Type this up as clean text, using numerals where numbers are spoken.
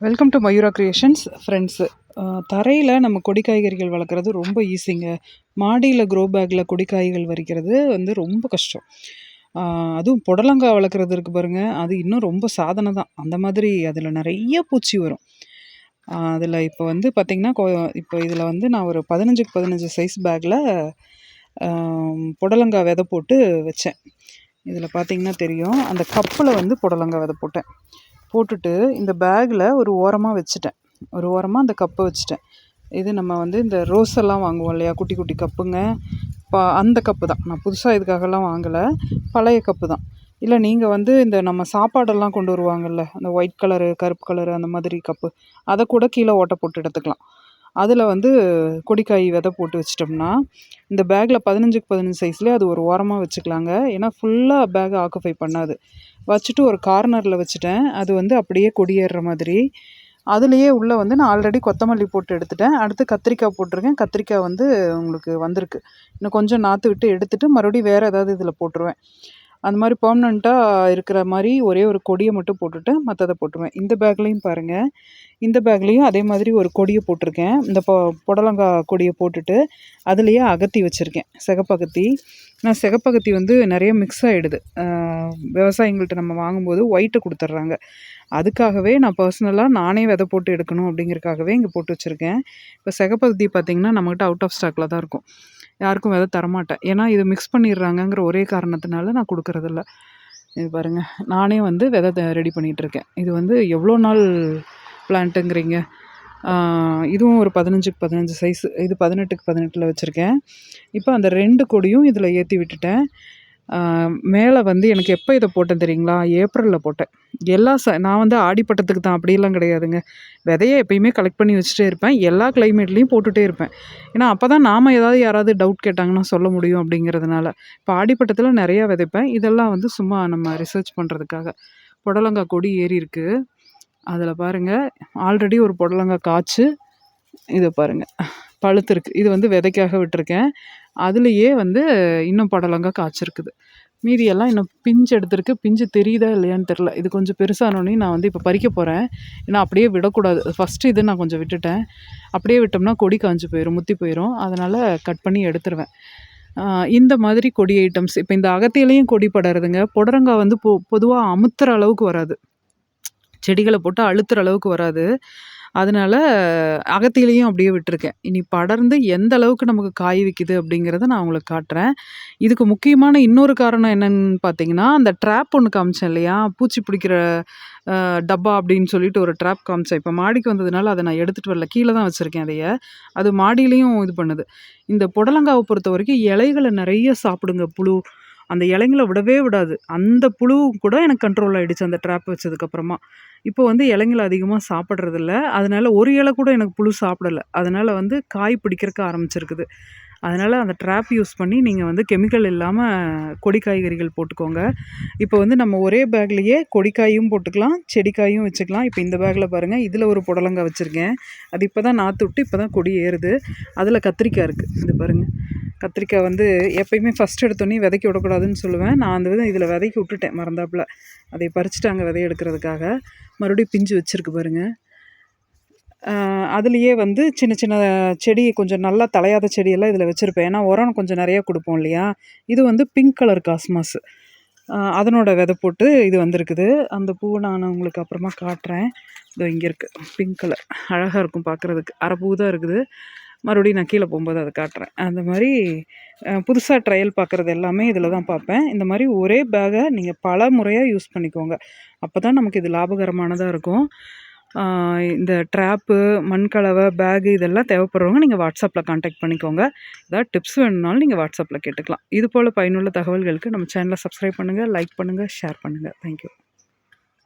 Welcome to Mayura creations friends. தரையில் நம்ம கொடி காய்கறிகள் வளர்க்குறது ரொம்ப ஈஸிங்க. மாடியில் க்ரோ பேக்கில் கொடி காய்கள் பறிக்கிறது வந்து ரொம்ப கஷ்டம். அதுவும் புடலங்காய் வளர்க்குறது இருக்குது பாருங்கள், அது இன்னும் ரொம்ப சாதனை தான். அந்த மாதிரி அதில் நிறைய பூச்சி வரும். அதில் இப்போ வந்து பார்த்திங்கன்னா இப்போ இதில் வந்து நான் ஒரு 15க்கு 15 சைஸ் பேக்கில் புடலங்காய் விதை போட்டு வச்சேன். இதில் பார்த்திங்கன்னா தெரியும், அந்த கப்பில் வந்து புடலங்காய் விதை போட்டுட்டு இந்த பேக்கில் ஒரு ஓரமாக வச்சுட்டேன். ஒரு ஓரமாக அந்த கப்பை வச்சுட்டேன். இது நம்ம வந்து இந்த ரோஸ் எல்லாம் வாங்குவோம் இல்லையா, குட்டி குட்டி கப்புங்க. அந்த கப்பு தான், நான் புதுசாக இதுக்காகலாம் வாங்கலை, பழைய கப்பு தான். இல்லை நீங்கள் வந்து இந்த நம்ம சாப்பாடெல்லாம் கொண்டு வருவாங்கள்ல, அந்த ஒயிட் கலரு கருப்பு கலரு அந்த மாதிரி கப்பு, அதை கூட கீழே ஓட்டை போட்டு எடுத்துக்கலாம். அதில் வந்து கொடிக்காய் விதை போட்டு வச்சிட்டோம்னா இந்த பேக்கில் 15க்கு 15 சைஸ்லேயே அது ஒரு ஓரமாக வச்சுக்கலாங்க. ஏன்னா ஃபுல்லாக பேக்கை ஆக்குஃபை பண்ணாது. வச்சுட்டு ஒரு கார்னரில் வச்சுட்டேன். அது வந்து அப்படியே கொடியேறுற மாதிரி. அதுலேயே உள்ளே வந்து நான் ஆல்ரெடி கொத்தமல்லி போட்டு எடுத்துட்டேன். அடுத்து கத்திரிக்காய் போட்டிருக்கேன். கத்திரிக்காய் வந்து உங்களுக்கு வந்திருக்கு. இன்னும் கொஞ்சம் நாற்று விட்டு எடுத்துகிட்டு மறுபடியும் வேறு ஏதாவது இதில் போட்டுருவேன். அந்த மாதிரி பெர்மனண்ட்டாக இருக்கிற மாதிரி ஒரே ஒரு கொடியை மட்டும் போட்டுட்டு மற்றதை போட்டுருவேன். இந்த பேக்லேயும் பாருங்கள், இந்த பேக்லேயும் அதே மாதிரி ஒரு கொடியை போட்டிருக்கேன். இந்த புடலங்காய் கொடியை போட்டுட்டு அதுலேயே அகத்தி வச்சுருக்கேன், சிகப்பகத்தி. நான் சிகப்பகத்தி வந்து நிறைய மிக்ஸ் ஆகிடுது. விவசாயிங்கள்ட்ட நம்ம வாங்கும்போது ஒயிட்டை கொடுத்துட்றாங்க. அதுக்காகவே நான் பர்சனலாக நானே விதை போட்டு எடுக்கணும் அப்படிங்கிறதுக்காகவே இங்கே போட்டு வச்சுருக்கேன். இப்போ சிகப்பகத்தி பார்த்திங்கன்னா நம்மகிட்ட அவுட் ஆஃப் ஸ்டாக்கில் தான் இருக்கும். யாருக்கும் விதை தரமாட்டேன். ஏன்னா இது மிக்ஸ் பண்ணிடுறாங்கங்கிற ஒரே காரணத்தினால நான் கொடுக்குறதில்ல. இது பாருங்கள், நானே வந்து விதை ரெடி பண்ணிகிட்ருக்கேன். இது வந்து எவ்வளோ நாள் பிளான்ட்டுங்கிறீங்க. இதுவும் ஒரு 15க்கு 15 சைஸு. இது 18க்கு 18 வச்சுருக்கேன். இப்போ அந்த 2 கொடியும் இதில் ஏற்றி விட்டுட்டேன். மேலே வந்து எனக்கு எப்போ இதை போட்டேன் தெரியுங்களா? ஏப்ரலில் போட்டேன். நான் வந்து ஆடிப்பட்டத்துக்கு தான், அப்படியெல்லாம் கிடையாதுங்க. விதையை எப்பயுமே கலெக்ட் பண்ணி வச்சுட்டே இருப்பேன். எல்லா கிளைமேட்லேயும் போட்டுகிட்டே இருப்பேன். ஏன்னா அப்போ தான் நாம் யாராவது டவுட் கேட்டாங்கன்னா சொல்ல முடியும் அப்படிங்கிறதுனால. இப்போ ஆடிப்பட்டத்தில் நிறையா விதைப்பேன். இதெல்லாம் வந்து சும்மா நம்ம ரிசர்ச் பண்ணுறதுக்காக. புடலங்காய் கொடி ஏறி இருக்குது. அதில் பாருங்கள், ஆல்ரெடி ஒரு புடலங்காய் காய்ச்சி இதை பாருங்கள் பழுத்துருக்கு. இது வந்து விதைக்காக விட்டுருக்கேன். அதுலேயே வந்து இன்னும் புடலங்காய் காய்ச்சிருக்குது. மீதியெல்லாம் இன்னும் பிஞ்சு எடுத்துருக்கு. பிஞ்சு தெரியுதா இல்லையான்னு தெரில. இது கொஞ்சம் பெருசானோடனே நான் வந்து இப்போ பறிக்க போகிறேன். ஏன்னா அப்படியே விடக்கூடாது. ஃபஸ்ட்டு இது நான் கொஞ்சம் விட்டுட்டேன். அப்படியே விட்டோம்னா கொடி காஞ்சு போயிடும், முத்தி போயிடும். அதனால் கட் பண்ணி எடுத்துருவேன். இந்த மாதிரி கொடி ஐட்டம்ஸ். இப்போ இந்த அகத்தியிலையும் கொடி படருதுங்க. புடலங்காய் வந்து பொதுவாக அமுத்துற அளவுக்கு வராது, செடிகளை போட்டு அழுத்துற அளவுக்கு வராது. அதனால் அகத்திலையும் அப்படியே விட்டுருக்கேன். இனி படர்ந்து எந்த அளவுக்கு நமக்கு காய் வைக்குது அப்படிங்கிறத நான் உங்களுக்கு காட்டுறேன். இதுக்கு முக்கியமான இன்னொரு காரணம் என்னன்னு பார்த்தீங்கன்னா, அந்த ட்ராப் ஒன்று காமிச்சேன் இல்லையா, பூச்சி பிடிக்கிற டப்பா அப்படின்னு சொல்லிட்டு ஒரு ட்ராப் காமிச்சேன். இப்போ மாடிக்கு வந்ததுனால அதை நான் எடுத்துகிட்டு வரல, கீழே தான் வச்சுருக்கேன். அது மாடியிலையும் இது பண்ணுது. இந்த புடலங்காவை பொறுத்த வரைக்கும் இலைகளை நிறைய சாப்பிடுங்க புழு. அந்த இலைங்களை விடவே விடாது. அந்த புழு கூட எனக்கு கண்ட்ரோல் ஆகிடுச்சு அந்த ட்ராப் வச்சதுக்கப்புறமா. இப்போ வந்து இலைங்களை அதிகமாக சாப்பிட்றதில்ல. அதனால் ஒரு இலை கூட எனக்கு புழு சாப்பிடலை. அதனால் வந்து காய் பிடிக்கிறக்க ஆரம்பிச்சிருக்குது. அதனால் அந்த ட்ராப் யூஸ் பண்ணி நீங்கள் வந்து கெமிக்கல் இல்லாமல் கொடி காய்கறிகள் போட்டுக்கோங்க. இப்போ வந்து நம்ம ஒரே பேக்லேயே கொடிக்காயும் போட்டுக்கலாம், செடிக்காயும் வச்சுக்கலாம். இப்போ இந்த பேக்கில் பாருங்கள், இதில் ஒரு புடலங்காய் வச்சுருக்கேன். அது இப்போ தான் நாற்று விட்டு இப்போ தான் கொடி ஏறுது. அதில் கத்திரிக்காய் இருக்குது. இது பாருங்கள், கத்திரிக்காய் வந்து எப்பயுமே ஃபஸ்ட் எடுத்தோன்னே விதைக்கி விடக்கூடாதுன்னு சொல்லுவேன். நான் அந்த இதில் விதைக்கி விட்டுட்டேன் மறந்தாப்பில். அதை பறிச்சுட்டாங்க விதை எடுக்கிறதுக்காக. மறுபடியும் பிஞ்சு வச்சுருக்கு பாருங்கள். அதுலேயே வந்து சின்ன சின்ன செடி, கொஞ்சம் நல்லா தலையாத செடியெல்லாம் இதில் வச்சுருப்பேன். ஏன்னா உரம் கொஞ்சம் நிறையா கொடுப்போம் இல்லையா. இது வந்து பிங்க் கலர் காஸ்மாஸ், அதனோட விதை போட்டு இது வந்திருக்குது. அந்த பூவை நான் உங்களுக்கு அப்புறமா காட்டுறேன். இதோ இங்கே இருக்குது, பிங்க் கலர், அழகாக இருக்கும் பார்க்குறதுக்கு. அரை பூ தான் இருக்குது. மறுபடியும் நான் கீழே போகும்போது அதை காட்டுறேன். அந்த மாதிரி புதுசாக ட்ரையல் பார்க்குறது எல்லாமே இதில் தான் பார்ப்பேன். இந்த மாதிரி ஒரே பேக்கை நீங்கள் பல முறையாக யூஸ் பண்ணிக்கோங்க. அப்போ தான் நமக்கு இது லாபகரமானதாக இருக்கும். இந்த ட்ராப்பு, மண்கலவை, பேகு இதெல்லாம் தேவைப்படுறவங்க நீங்கள் வாட்ஸ்அப்பில் கான்டாக்ட் பண்ணிக்கோங்க. ஏதாவது டிப்ஸ் வேணும்னாலும் நீங்கள் வாட்ஸ்அப்பில் கேட்டுக்கலாம். இது போல் பயனுள்ள தகவல்களுக்கு நம்ம சேனலை சப்ஸ்கிரைப் பண்ணுங்கள், லைக் பண்ணுங்கள், ஷேர் பண்ணுங்கள். தேங்க்யூ.